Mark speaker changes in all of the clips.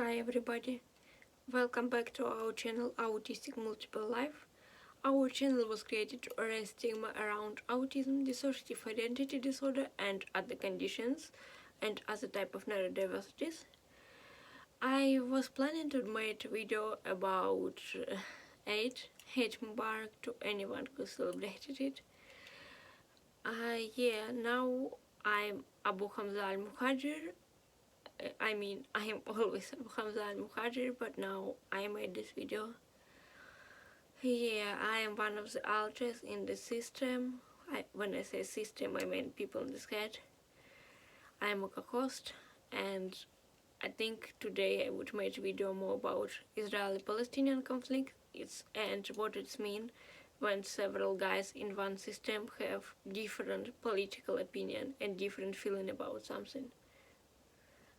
Speaker 1: Hi everybody, welcome back to our channel Autistic Multiple Life. Our channel was created to erase stigma around autism, dissociative identity disorder and other conditions and other type of neurodiversities. I was planning to make a video about Eid Mubarak to anyone who celebrated it. Now I'm Abu Hamza al-Muhajir. I am always Hamza al-Muhajir, but now I made this video. I am one of the ultras in the system. When I say system, I mean people in the head. I am a co-host, and I think today I would make a video more about Israeli-Palestinian conflict and what it means when several guys in one system have different political opinion and different feeling about something.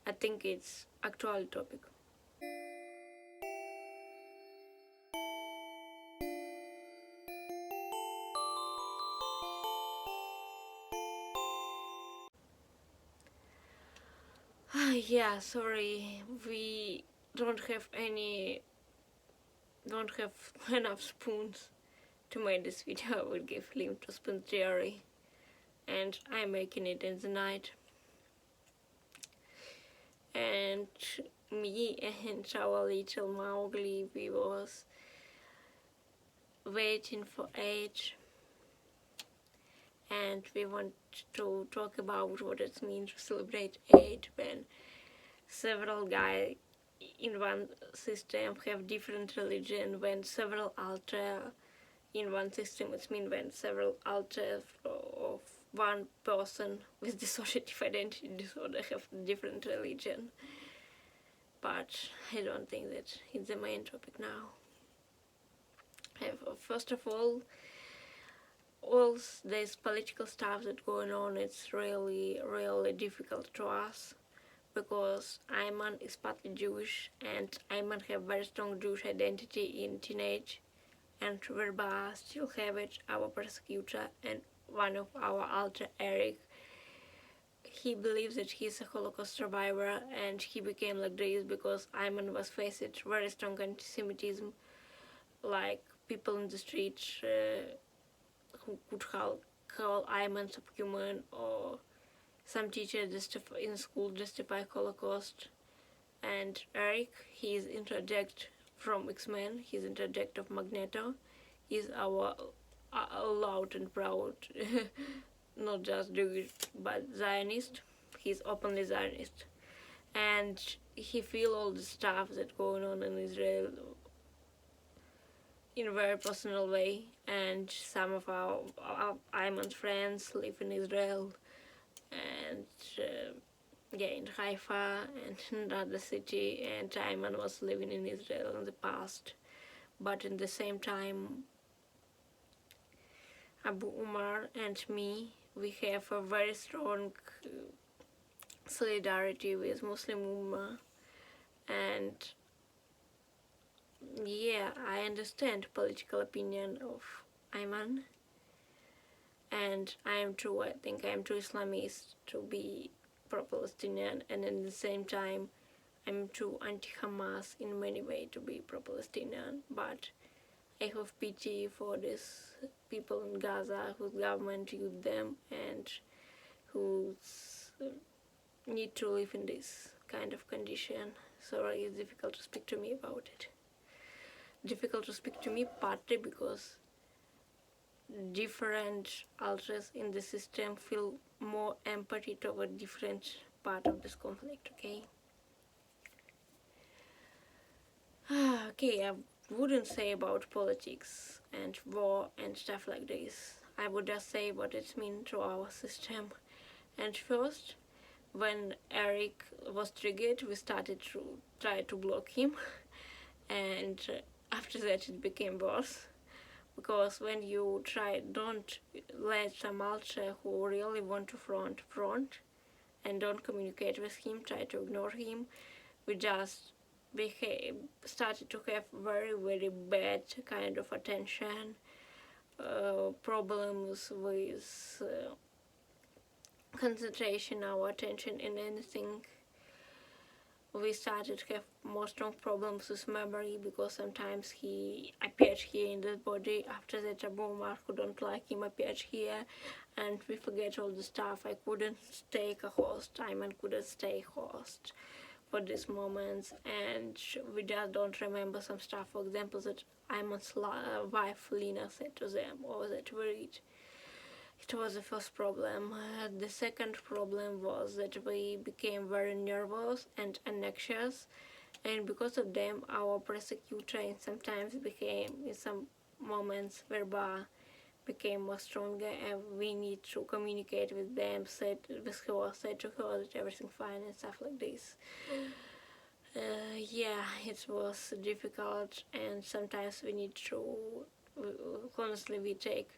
Speaker 1: I think it's actual topic. Yeah, sorry, we don't have enough spoons to make this video. I would give link to spoon theory, and I'm making it in the night. And me and our little Mowgli, we was waiting for age, and we want to talk about what it means to celebrate age when several guys in one system have different religion, when several altar in one system, it means when several alters of one person with dissociative identity disorder have different religion. But I don't think that it's the main topic now. First of all this political stuff that's going on, it's really difficult to us, because Ayman is partly Jewish, and Ayman have very strong Jewish identity in teenage, and Ver.B.A still have it, our persecutor, and one of our alter, Eric. He believes that he's a Holocaust survivor, and he became like this because Ayman was faced very strong anti-Semitism, like people in the street who could call Ayman subhuman, or some teacher in school justify Holocaust. And Eric, he is interject from X-Men, he's interject of Magneto. He's our loud and proud, not just Jewish, but Zionist. He's openly Zionist. And he feel all the stuff that's going on in Israel in a very personal way. And some of our Ayman's friends live in Israel, and in Haifa and another city, and Ayman was living in Israel in the past. But in the same time, Abu Umar and me, we have a very strong solidarity with Muslim Ummah, and I understand political opinion of Ayman, and I think I'm too Islamist to be pro-Palestinian, and at the same time I'm too anti-Hamas in many ways to be pro-Palestinian. But I have pity for these people in Gaza whose government used them and who need to live in this kind of condition. Sorry, it's difficult to speak to me about it. Difficult to speak to me partly because different alters in the system feel more empathy toward different part of this conflict, okay? I wouldn't say about politics and war and stuff like this. I would just say what it means to our system. And first, when Eric was triggered, we started to try to block him, and after that it became worse, because when you don't let some alter who really want to front and don't communicate with him, try to ignore him, we just started to have very bad kind of attention, problems with concentration, our attention in anything. we started to have more strong problems with memory because sometimes he appeared here in this body. After that, Abu Umar who don't like him appeared here, and we forget all the stuff. I couldn't take a host. Ayman couldn't stay host for these moments, and we just don't remember some stuff. For example, that Ayman's wife Lina said to them, or that we read. It was the first problem. The second problem was that we became very nervous and anxious, and because of them, our prosecutor sometimes became, in some moments, Ver.B.A became more stronger, and we need to communicate with them, said with her, said to her that everything fine and stuff like this. Yeah, it was difficult, and sometimes we need to, honestly, we take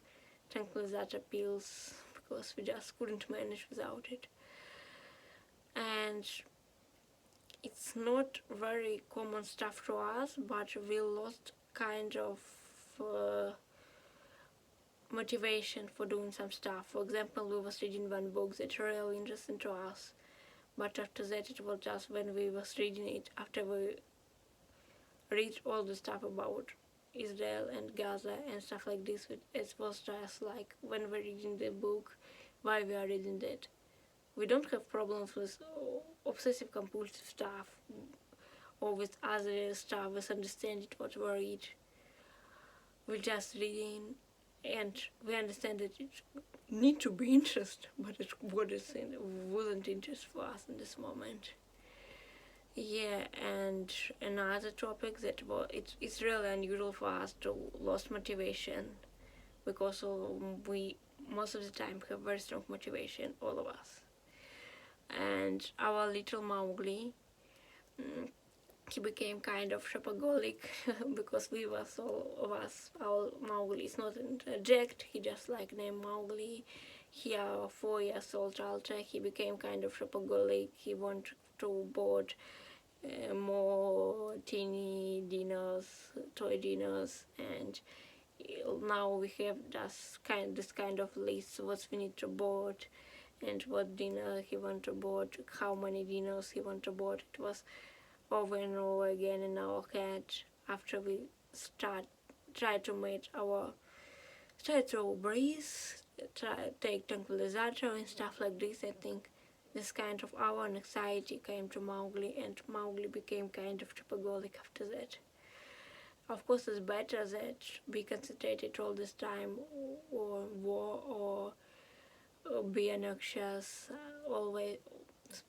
Speaker 1: tranquilizer pills because we just couldn't manage without it. And it's not very common stuff to us, but we lost kind of motivation for doing some stuff. For example, we was reading one book that really interesting to us, but after that it was just when we was reading it, after we read all the stuff about Israel and Gaza and stuff like this, it was just like when we're reading the book, why we are reading that. We don't have problems with obsessive compulsive stuff or with other stuff, with understanding what we read. We're just reading, and we understand that it need to be interest, but it wasn't interest for us in this moment. Yeah, and another topic that it's really unusual for us to lose motivation, because we most of the time have very strong motivation, all of us. And our little Mowgli, he became kind of shopaholic because we was all of us, our Mowgli is not inject, he just like named Mowgli. He, our 4 years old child, he became kind of shopaholic. He wanted to board more teeny dinners, toy dinners, and now we have just this kind of list what we need to board and what dinner he want to board, how many dinners he want to board. It was over and over again in our head. After we try to breathe, take tranquilizer and stuff like this, I think this kind of our anxiety came to Mowgli, and Mowgli became kind of shopaholic after that. Of course, it's better that be concentrated all this time or war or be anxious always,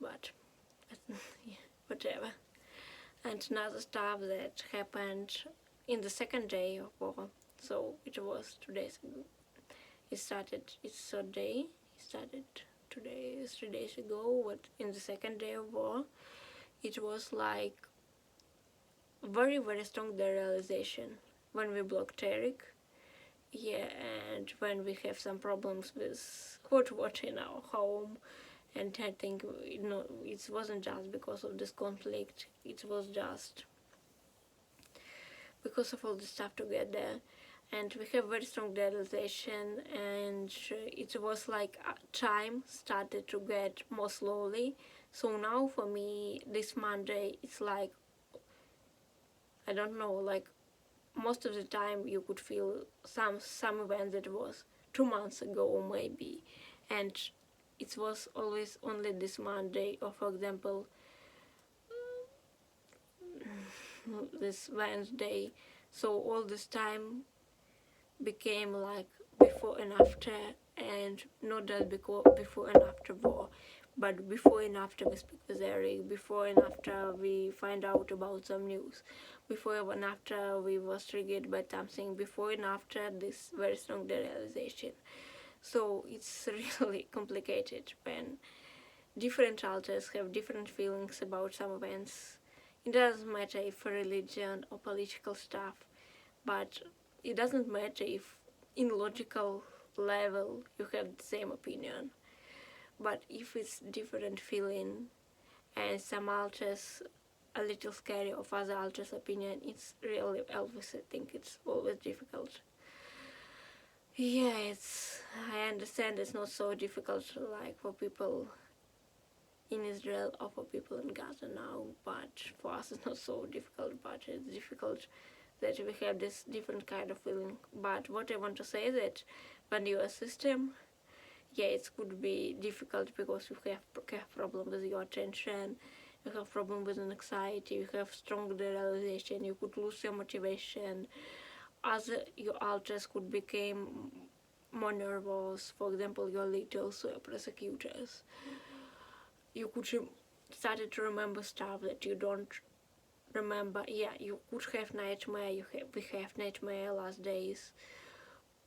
Speaker 1: but yeah, whatever. And another stuff that happened in the second day of war. So it was 2 days ago. It started its third day. It started today, 3 days ago. But in the second day of war, it was like very, very strong derealization when we blocked Eric. Yeah, and when we have some problems with hot water in our home. And I think it wasn't just because of this conflict, it was just because of all the stuff together. And we have very strong realization, and it was like time started to get more slowly. So now for me, this Monday, it's like, I don't know, like most of the time you could feel some event that was 2 months ago maybe, and it was always only this Monday, or for example this Wednesday. So all this time became like before and after, and not just before and after war, but before and after we speak with Eric, before and after we find out about some news, before and after we was triggered by something, before and after this very strong realization. So it's really complicated when different cultures have different feelings about some events. It doesn't matter if religion or political stuff, but it doesn't matter if in logical level you have the same opinion. But if it's different feeling and some alters a little scary of other alters opinion, it's really always, I think it's always difficult. Yeah, I understand it's not so difficult like for people in Israel or for people in Gaza now, but for us it's not so difficult, but it's difficult that we have this different kind of feeling. But what I want to say is that when you are a system, yeah, it could be difficult because you have problem with your attention, you have problem with anxiety, you have strong realization, you could lose your motivation, other your alters could become more nervous. For example, your leaders or prosecutors, you could started to remember stuff that you don't remember. Yeah, you could have nightmare. We have nightmare last days.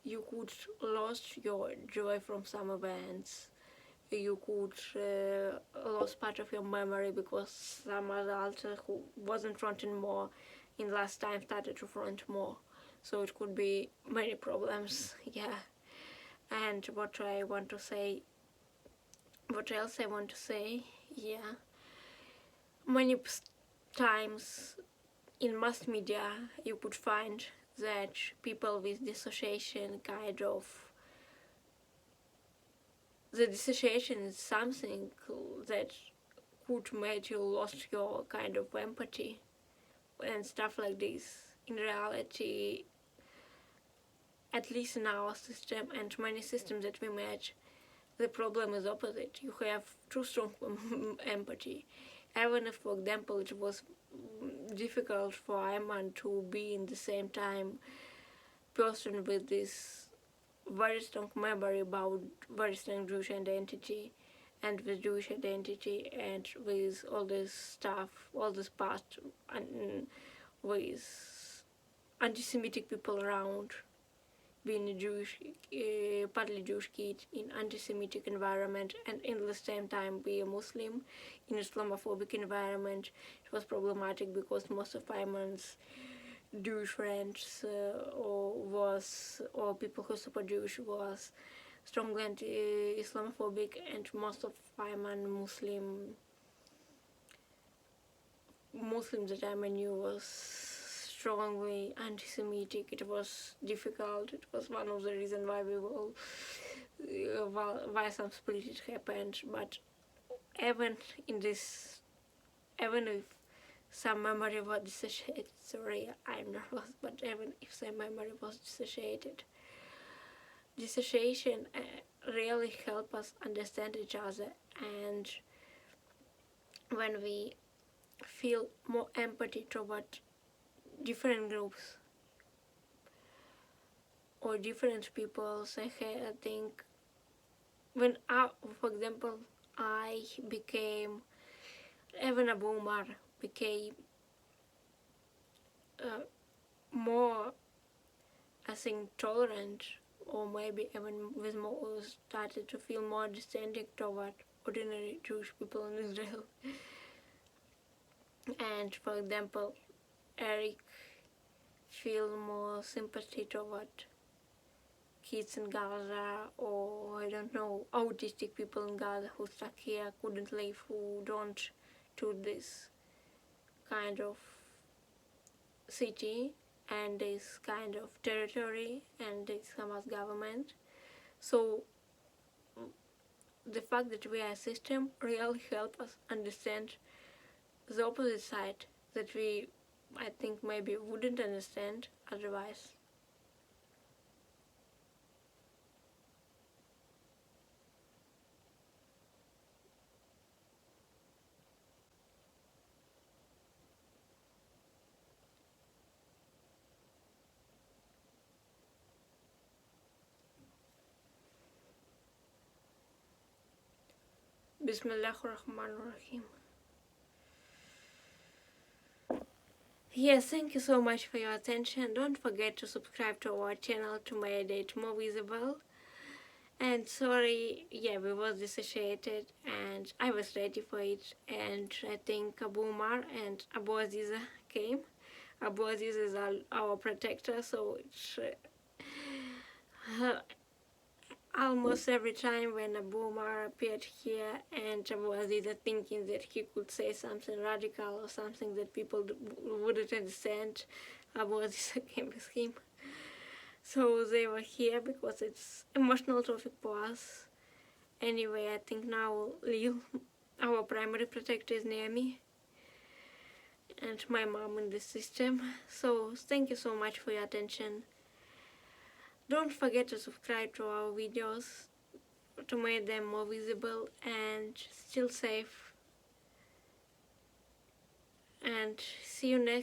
Speaker 1: You could lost your joy from some events. You could lost part of your memory because some adult who wasn't fronting more in last time started to front more. So it could be many problems. Yeah. And what else I want to say? Yeah. Many times in mass media you could find that people with dissociation the dissociation is something that could make you lost your kind of empathy and stuff like this. In reality, at least in our system and many systems that we match, the problem is opposite. You have too strong empathy. Even if, for example, it was difficult for Ayman to be in the same time person with this very strong memory about very strong Jewish identity and with Jewish identity and with all this stuff, all this past, and with anti-Semitic people around, being a Jewish, partly Jewish kid in anti-Semitic environment, and in the same time be a Muslim in Islamophobic environment. It was problematic because most of Ayman's Jewish friends or people who support Jewish was strongly anti-Islamophobic, and most of Ayman Muslims that Ayman knew was strongly anti-Semitic. It was difficult. It was one of the reasons why why some split happened. But even if some memory was dissociated, sorry, I'm nervous, but even if some memory was dissociated, dissociation really help us understand each other, and when we feel more empathy toward different groups or different people. So I think when for example, I became, even Abu Umar became more, I think, tolerant, or maybe even with more, started to feel more dissenting toward ordinary Jewish people in Israel. And for example, Eric feel more sympathy toward kids in Gaza, or I don't know, autistic people in Gaza who stuck here, couldn't leave, who don't to this kind of city and this kind of territory and this Hamas government. So the fact that we are a system really help us understand the opposite side that we, I think, maybe wouldn't understand otherwise. Bismillahirrahmanirrahim. Yes, thank you so much for your attention. Don't forget to subscribe to our channel to make it more visible. And sorry, yeah, we was dissociated and I was ready for it. And I think Abu Umar and Abu Aziza came. Abu Aziza is our protector, so it's almost every time when Abu Umar appeared here and Abu Aziza thinking that he could say something radical or something that people wouldn't understand, Abu Aziza came with him. So they were here because it's emotional topic for us. Anyway, I think now Lil our primary protector is near me and my mom in this system. So thank you so much for your attention. Don't forget to subscribe to our videos to make them more visible and still safe. And see you next